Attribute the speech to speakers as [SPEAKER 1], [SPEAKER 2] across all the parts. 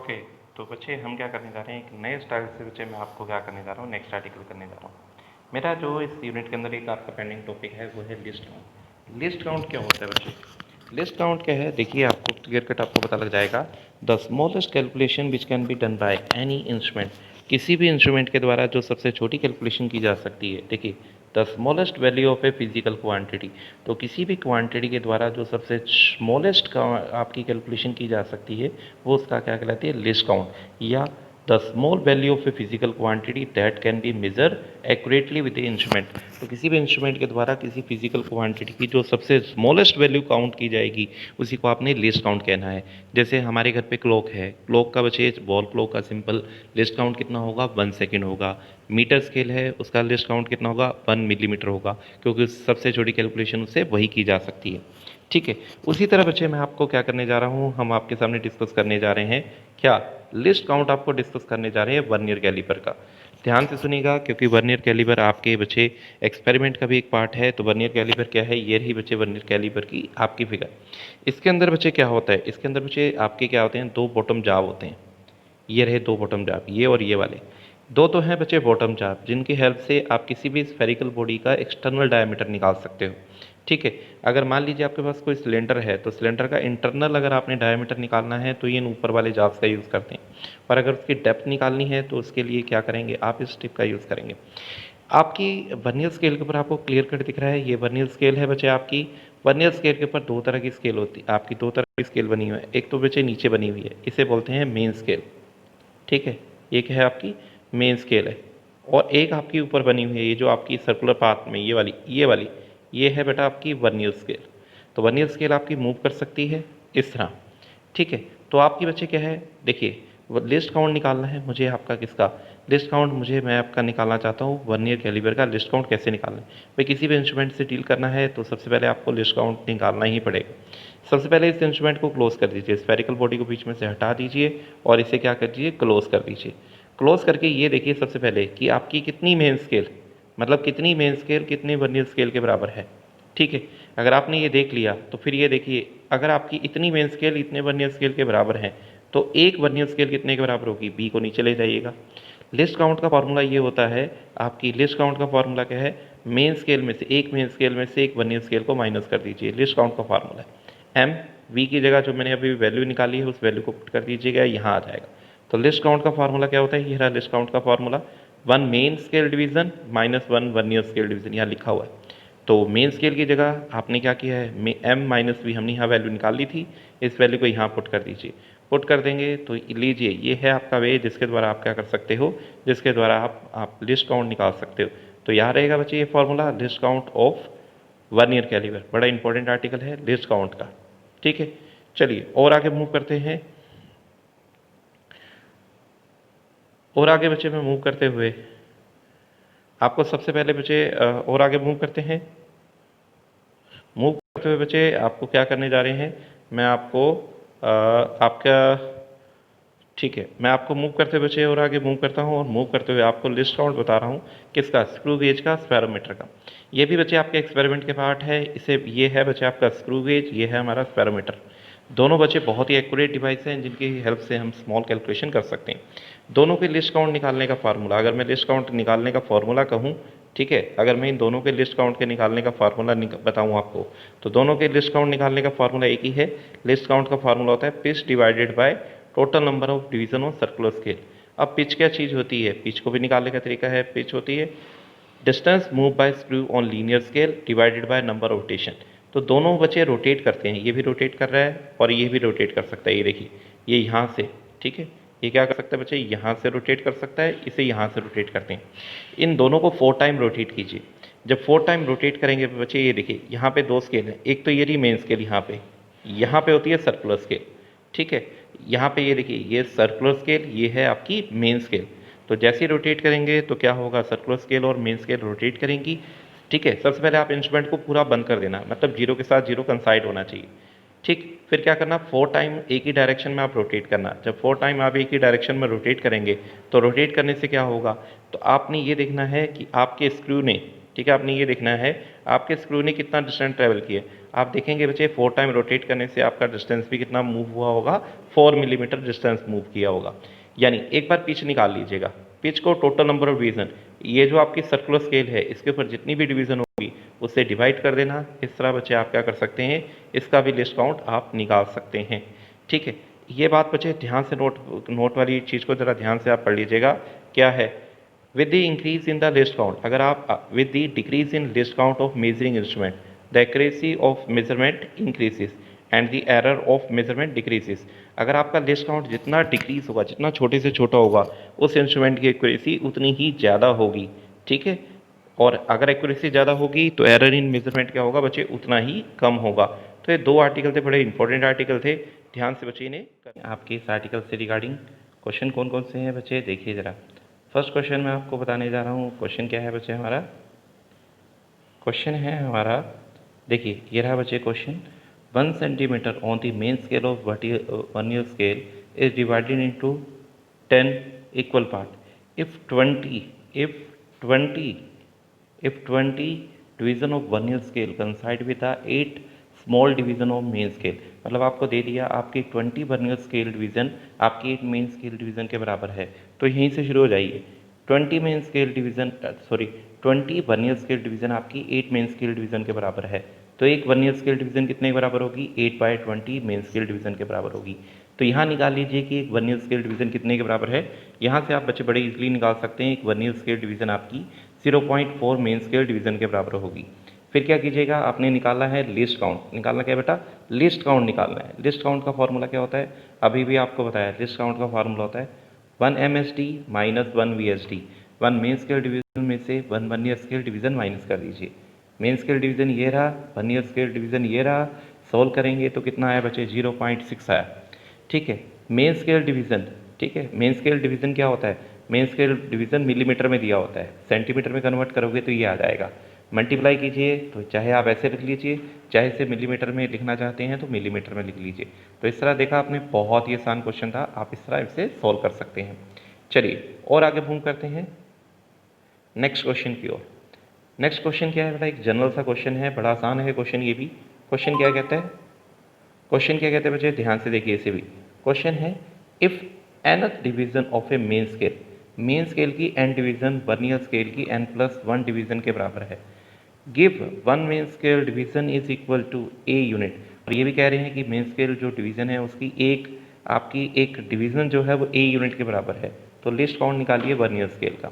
[SPEAKER 1] Okay. तो बच्चे हम क्या करने जा रहे हैं, एक नए स्टाइल से बच्चे मैं आपको क्या करने जा रहा हूँ, नेक्स्ट आर्टिकल करने जा रहा हूँ। मेरा जो इस यूनिट के अंदर एक आपका पेंडिंग टॉपिक है वो है लिस्ट काउंट। लिस्ट काउंट क्या होता है बच्चे? लिस्ट काउंट क्या है, देखिए आपको क्लियर कट आपको पता लग जाएगा। The smallest calculation which can be done by any instrument, किसी भी इंस्ट्रूमेंट के द्वारा जो सबसे छोटी कैलकुलेशन की जा सकती है। देखिए, the smallest value of a physical quantity, तो किसी भी क्वांटिटी के द्वारा जो सबसे स्मॉलेस्ट का आपकी कैलकुलेशन की जा सकती है वो उसका क्या कहलाती है, लिस्ट काउंट। या the small value of a physical quantity that can be measure accurately with a instrument, तो किसी भी इंस्ट्रूमेंट के द्वारा किसी फिजिकल क्वांटिटी की जो सबसे स्मॉलेस्ट वैल्यू काउंट की जाएगी उसी को आपने लिस्ट काउंट कहना है। जैसे हमारे घर पे क्लॉक है, क्लॉक का बच्चे वॉल क्लॉक का सिंपल लिस्ट काउंट कितना होगा, 1 सेकेंड होगा। मीटर स्केल है, उसका लिस्ट काउंट कितना होगा, 1 मिलीमीटर होगा, क्योंकि सबसे छोटी कैलकुलेशन उससे वही की जा सकती है। ठीक है, उसी तरह बच्चे मैं आपको क्या करने जा रहा हूँ, हम आपके सामने डिस्कस करने जा रहे हैं क्या, लिस्ट काउंट आपको डिस्कस करने जा रहे हैं वर्नियर कैलिपर का। ध्यान से सुनिएगा, क्योंकि वर्नियर कैलिपर आपके बच्चे एक्सपेरिमेंट का भी एक पार्ट है। तो वर्नियर कैलिपर क्या है, ये रही बच्चे वर्नियर कैलिपर की आपकी फिगर। इसके अंदर बच्चे क्या होता है, इसके अंदर बच्चे आपके क्या होते हैं, 2 बॉटम जाब होते हैं। ये रहे 2 बॉटम जाब, ये और ये वाले 2 तो हैं बच्चे बॉटम जाब, जिनकी हेल्प से आप किसी भी स्फेरिकल बॉडी का एक्सटर्नल डायमीटर निकाल सकते हो। ठीक है, अगर मान लीजिए आपके पास कोई सिलेंडर है तो सिलेंडर का इंटरनल अगर आपने डायमीटर निकालना है तो ये ऊपर वाले जाब्स का यूज़ करते हैं, और अगर उसकी डेप्थ निकालनी है तो उसके लिए क्या करेंगे, आप इस टिप का यूज़ करेंगे। आपकी वर्नियर स्केल के ऊपर आपको क्लियर कट दिख रहा है, ये वर्नियर स्केल है बच्चे आपकी। वर्नियर स्केल के ऊपर 2 तरह की स्केल होती है आपकी, 2 तरह की स्केल बनी हुई है। एक तो बच्चे नीचे बनी हुई है, इसे बोलते हैं मेन स्केल। ठीक है, एक है आपकी मेन स्केल है, और एक आपकी ऊपर बनी हुई है, ये जो आपकी सर्कुलर पाथ में ये वाली ये है बेटा आपकी वर्नियर स्केल। तो वर्नियर स्केल आपकी मूव कर सकती है इस तरह। ठीक है, तो आपकी बच्चे क्या है, देखिए लिस्ट काउंट निकालना है मुझे आपका, किसका लिस्ट काउंट, मैं आपका निकालना चाहता हूँ वर्नियर कैलिबर का लिस्ट काउंट। कैसे निकालना है भाई, किसी भी इंस्ट्रूमेंट से डील करना है तो सबसे पहले आपको लिस्ट काउंट निकालना ही पड़ेगा। सबसे पहले इस इंस्ट्रूमेंट को क्लोज कर दीजिए, स्फेरिकल बॉडी को बीच में से हटा दीजिए और इसे क्या कर दीजिए, क्लोज कर दीजिए। क्लोज करके ये देखिए सबसे पहले कि आपकी कितनी मेन स्केल, मतलब कितनी मेन स्केल कितनी वर्नियर स्केल के बराबर है। ठीक है, अगर आपने ये देख लिया तो फिर ये देखिए, अगर आपकी इतनी मेन स्केल इतने वर्नियर स्केल के बराबर है तो एक वर्नियर स्केल कितने के बराबर होगी, बी को नीचे ले जाइएगा। लिस्ट काउंट का फॉर्मूला ये होता है, आपकी लिस्ट काउंट का फॉर्मूला क्या है, मेन स्केल में से एक वर्नियर स्केल को माइनस कर दीजिए, लिस्ट काउंट का फॉर्मूला है। एम वी की जगह जो मैंने अभी वैल्यू निकाली है उस वैल्यू को पुट कर दीजिएगा, यहाँ आ जाएगा। तो लिस्ट काउंट का फॉर्मूला क्या होता है, ये रहा लिस्ट काउंट का formula, 1 main scale division minus 1 vernier scale division, यहाँ लिखा हुआ है। तो मेन स्केल की जगह आपने क्या किया है, एम माइनस वी हमने यहाँ वैल्यू निकाल ली थी, इस वैल्यू को यहाँ पुट कर दीजिए। पुट कर देंगे तो लीजिए ये है आपका वे जिसके द्वारा आप क्या कर सकते हो, जिसके द्वारा आप लिस्ट काउंट निकाल सकते हो। तो यहाँ रहेगा बच्चे ये formula, least count of vernier caliper, बड़ा इंपॉर्टेंट आर्टिकल है लिस्ट काउंट का। ठीक है, चलिए और आगे मूव करते हैं, और आगे बच्चे में मूव करते हुए आपको सबसे पहले बच्चे और आगे मूव करते हैं। मूव करते हुए बच्चे आपको क्या करने जा रहे हैं, मैं आपको आपका, ठीक है, मैं आपको मूव करते हुए बच्चे और आगे मूव करता हूँ, और मूव करते हुए आपको लिस्ट काउंट बता रहा हूँ किसका, स्क्रू गेज का, स्पेरोमीटर का। ये भी बच्चे आपके एक्सपेरिमेंट के पार्ट है, इसे ये है बच्चे आपका स्क्रू गेज, ये है हमारा स्पेरोमीटर। दोनों बच्चे बहुत ही एक्यूरेट डिवाइस हैं जिनकी हेल्प से हम स्मॉल कैलकुलेशन कर सकते हैं। दोनों के लिस्ट काउंट निकालने का फार्मूला, अगर मैं लिस्ट काउंट निकालने का फार्मूला कहूँ, ठीक है, अगर मैं इन दोनों के लिस्ट काउंट के निकालने का फार्मूला बताऊँ आपको, तो दोनों के लिस्ट काउंट निकालने का फार्मूला एक ही है। लिस्ट काउंट का फार्मूला होता है pitch divided by total number of division of circular scale. अब पिच क्या चीज़ होती है, पिच को भी निकालने का तरीका है, पिच होती है distance move by screw on linear scale divided by number of rotation. तो दोनों बच्चे रोटेट करते हैं, ये भी रोटेट कर रहा है और ये भी रोटेट कर सकता है, ये देखिए ये यहाँ से, ठीक है, ये क्या कर सकता है बच्चे, यहाँ से रोटेट कर सकता है, इसे यहाँ से रोटेट करते हैं। इन दोनों को 4 टाइम रोटेट कीजिए। जब 4 टाइम रोटेट करेंगे बच्चे, ये देखिए यहाँ पे 2 स्केल है, एक तो ये रही मेन स्केल, यहाँ पे होती है सर्कुलर स्केल। ठीक है, यहाँ पे ये देखिए ये सर्कुलर स्केल, ये है आपकी मेन स्केल। तो जैसे ही रोटेट करेंगे तो क्या होगा, सर्कुलर स्केल और मेन स्केल रोटेट करेंगी। ठीक है, सबसे पहले आप इंस्ट्रूमेंट को पूरा बंद कर देना, मतलब जीरो के साथ जीरो कंसाइड होना चाहिए। ठीक, फिर क्या करना, 4 टाइम एक ही डायरेक्शन में आप रोटेट करना। जब 4 टाइम आप एक ही डायरेक्शन में रोटेट करेंगे तो रोटेट करने से क्या होगा, तो आपने ये देखना है कि आपके स्क्रू ने, ठीक है, आपने ये देखना है आपके स्क्रू ने कितना डिस्टेंस ट्रेवल किया। आप देखेंगे बच्चे 4 टाइम रोटेट करने से आपका डिस्टेंस भी कितना मूव हुआ होगा, 4 मिलीमीटर डिस्टेंस मूव किया होगा। यानी एक बार पिच निकाल लीजिएगा, पिच को टोटल नंबर ऑफ डिवीजन, ये जो आपकी सर्कुलर स्केल है इसके ऊपर जितनी भी डिवीजन होगी उससे डिवाइड कर देना। इस तरह बच्चे आप क्या कर सकते हैं, इसका भी लिस्ट काउंट आप निकाल सकते हैं। ठीक है, ये बात बच्चे ध्यान से नोट वाली चीज़ को ज़रा ध्यान से आप पढ़ लीजिएगा। क्या है, with the increase in the list count, अगर आप with the decrease in list count of measuring instrument, the accuracy of measurement increases and the error of measurement decreases। अगर आपका लिस्ट काउंट जितना डिक्रीज होगा, जितना छोटे से छोटा होगा, उस इंस्ट्रूमेंट की एक्यूरेसी उतनी ही ज़्यादा होगी। ठीक है, और अगर एक्यूरेसी ज़्यादा होगी तो एरर इन मेजरमेंट क्या होगा बच्चे, उतना ही कम होगा। तो ये 2 आर्टिकल थे, बड़े इंपॉर्टेंट आर्टिकल थे, ध्यान से बच्चे इन्हें। आपके इस आर्टिकल से रिगार्डिंग क्वेश्चन कौन कौन से हैं बच्चे, देखिए ज़रा। फर्स्ट क्वेश्चन मैं आपको बताने जा रहा हूँ। क्वेश्चन क्या है बच्चे हमारा, क्वेश्चन है हमारा, देखिए ये रहा बच्चे question. 1 centimetre on the main scale of vernier scale is divided into 10 equal part. If 20 division of vernier scale कंसाइड with the 8 small division of main scale. मतलब आपको दे दिया आपकी 20 वर्नियर स्केल डिवीजन आपकी 8 मेन स्केल डिवीजन के बराबर है। तो यहीं से शुरू हो जाइए। 20 main scale division 20 vernier scale division आपकी 8 मेन स्केल डिवीजन के बराबर है। तो एक वर्नियर स्केल डिवीजन कितने के बराबर होगी, 8/20 मेन स्केल डिवीजन के बराबर होगी। तो यहाँ निकाल लीजिए कि एक वर्नियर स्केल डिवीजन कितने के बराबर है। यहाँ से आप बच्चे बड़े इजीली निकाल सकते हैं, एक वर्नियर स्केल डिवीजन आपकी 0.4 मेन स्केल डिवीजन के बराबर होगी। फिर क्या कीजिएगा, आपने निकालना है लिस्ट काउंट। निकालना क्या है बेटा, लिस्ट काउंट निकालना है। लिस्ट काउंट का फॉर्मूला क्या होता है, अभी भी आपको बताया, लिस्ट काउंट का फॉर्मूला होता है 1 MSD minus 1 VSD। 1 main scale division में से 1 वर्नियर स्केल डिवीजन माइनस कर दीजिए। मेन स्केल डिवीजन ये रहा, वर्नियर स्केल डिवीजन ये रहा। सॉल्व करेंगे तो कितना आया बच्चे, 0.6 आया। ठीक है, मेन स्केल डिवीजन, ठीक है, मेन स्केल डिवीजन क्या होता है, मेन स्केल डिवीजन मिलीमीटर में दिया होता है, सेंटीमीटर में कन्वर्ट करोगे तो ये आ जाएगा। मल्टीप्लाई कीजिए तो चाहे आप ऐसे लिख लीजिए, चाहे इसे मिलीमीटर में लिखना चाहते हैं तो मिलीमीटर में लिख लीजिए। तो इस तरह देखा आपने, बहुत ही आसान क्वेश्चन था, आप इस तरह इसे सॉल्व कर सकते हैं। चलिए और आगे मूव करते हैं नेक्स्ट क्वेश्चन की ओर। नेक्स्ट क्वेश्चन क्या है बेटा, एक जनरल सा क्वेश्चन है, बड़ा आसान है क्वेश्चन ये भी। क्वेश्चन क्या कहता है, क्वेश्चन क्या कहते हैं बच्चे, ध्यान से देखिए इसे भी। क्वेश्चन है, if nth division of a main scale, main scale की n डिवीजन वर्नियर स्केल की n+1 डिवीजन के बराबर है। Give 1 main scale division is equal to a unit. और ये भी कह रहे हैं कि मेन स्केल जो डिवीजन है उसकी एक डिवीजन जो है वो a यूनिट के बराबर है। तो लिस्ट काउंट निकालिए वर्नियर स्केल का।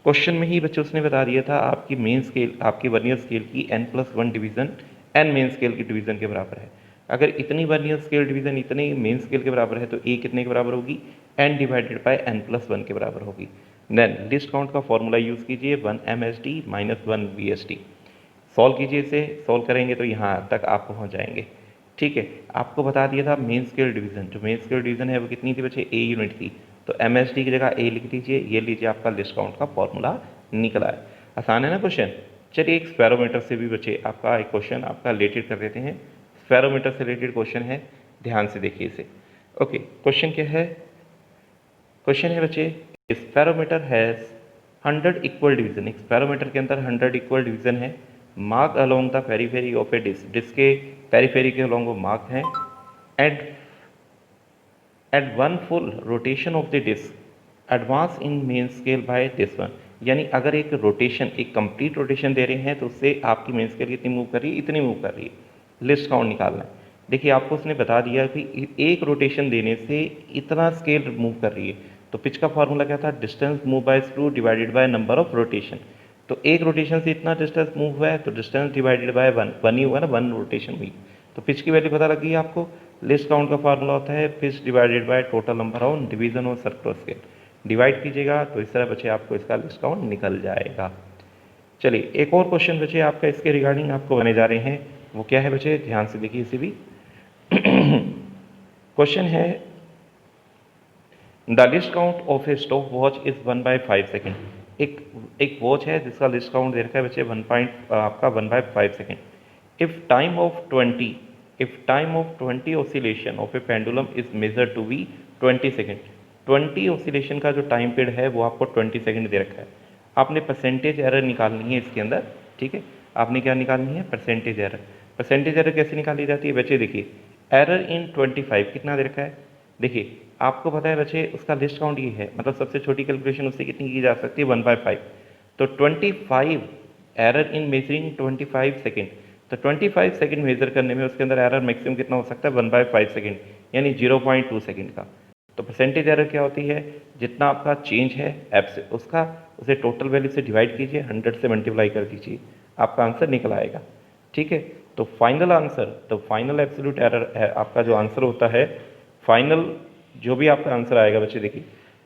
[SPEAKER 1] क्वेश्चन में ही बच्चे उसने बता दिया था आपकी मेन स्केल, आपकी वर्नियर स्केल की n+1 division n main scale की डिवीजन के बराबर है। अगर इतनी वर्नियर स्केल डिवीजन इतने मेन स्केल के बराबर है तो a कितने के बराबर होगी, n डिवाइडेड बाय n+1 के बराबर होगी। देन लिस्ट काउंट का फॉर्मूला यूज़ कीजिए 1 MSD माइनस 1 VSD। सॉल्व कीजिए, इसे सॉल्व करेंगे तो यहाँ तक आप पहुँच जाएंगे। ठीक है, आपको बता दिया था मेन स्केल डिवीजन, जो मेन स्केल डिवीजन है वो कितनी थी बच्चे, a यूनिट थी। तो MSD की जगह a लिख दीजिए, ये लीजिए आपका लिस्ट काउंट का फॉर्मूला निकला है। आसान है ना क्वेश्चन। चलिए एक स्फेरोमीटर से भी बच्चे आपका एक क्वेश्चन आपका रिलेटेड कर देते हैं। स्फेरोमीटर से रिलेटेड क्वेश्चन है, ध्यान से देखिए इसे। ओके, क्वेश्चन क्या है, क्वेश्चन है बच्चे, स्फेरोमीटर हैज़ 100 इक्वल डिवीजन। एक स्फेरोमीटर के अंदर 100 इक्वल डिवीजन है। Mark along the periphery of a disc, disc के पेरीफेरी के अलोंग वो मार्क हैं। At at 1 full rotation of the disc advance in main scale by this one. यानी अगर एक रोटेशन, एक कंप्लीट रोटेशन दे रहे हैं तो उससे आपकी मेन स्केल कितनी मूव कर रही है, इतनी मूव कर रही है। लिस्ट काउंट निकालना है। देखिए आपको उसने बता दिया कि एक रोटेशन देने से इतना स्केल मूव कर रही है। तो पिच का फॉर्मूला क्या था, distance move by screw divided by number of rotation. तो एक रोटेशन से इतना डिस्टेंस मूव हुआ है तो डिस्टेंस डिवाइडेड बाय 1 ही हुआ ना, 1 रोटेशन हुई। तो पिच की वैल्यू पता लग गई आपको। लिस्ट काउंट का फार्मूला होता है pitch divided by total number of division of circular scale. Divide कीजिएगा तो इस तरह बच्चे आपको इसका लिस्ट काउंट निकल जाएगा। चलिए एक और क्वेश्चन बच्चे आपका इसके रिगार्डिंग आपको बने जा रहे हैं, वो क्या है बच्चे, ध्यान से देखिए इसे भी। क्वेश्चन है, the least count of a stop watch is 1/5 second. एक वॉच है जिसका लिस्ट काउंट दे रखा है बच्चे 1/5 second. If time of 20 oscillation of a pendulum is measured to be 20 second. 20 oscillation का जो टाइम पीरियड है वो आपको 20 सेकेंड दे रखा है। आपने परसेंटेज एरर निकालनी है इसके अंदर, ठीक है। आपने क्या निकालनी है, परसेंटेज एरर। परसेंटेज एरर कैसे निकाली जाती है बच्चे, देखिए एरर इन 25 कितना दे रखा है, देखिए आपको पता है बच्चे उसका लिस्ट काउंट ये है, मतलब सबसे छोटी कैलकुलेशन उससे कितनी की जा सकती है, 1/5। तो 25 एरर इन मेजरिंग 25 सेकेंड, तो 25 सेकेंड मेजर करने में उसके अंदर एरर मैक्सिमम कितना हो सकता है, 1/5 सेकेंड, यानी 0.2 सेकेंड का। तो परसेंटेज एरर क्या होती है, जितना आपका चेंज है ऐप से उसका, उसे टोटल वैल्यू से डिवाइड कीजिए, 100 से मल्टीप्लाई कर दीजिए, आपका आंसर निकल आएगा, ठीक है। तो फाइनल आंसर, तो फाइनल एब्सोल्यूट एरर है आपका जो आंसर होता है, फाइनल जो भी आपका आंसर आएगा बच्चे देखिए,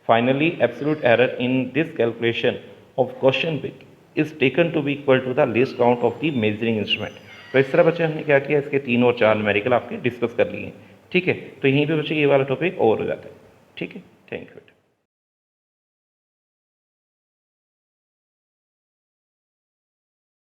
[SPEAKER 1] finally absolute error in this calculation of question big is taken to be equal to the least count of the measuring instrument. तो इस तरह बच्चे हमने क्या किया, इसके 3 और 4 न्यूमेरिकल आपके डिस्कस कर लिए, ठीक है। तो यहीं पे बच्चे ये वाला टॉपिक और हो जाता है, ठीक है। Thank you.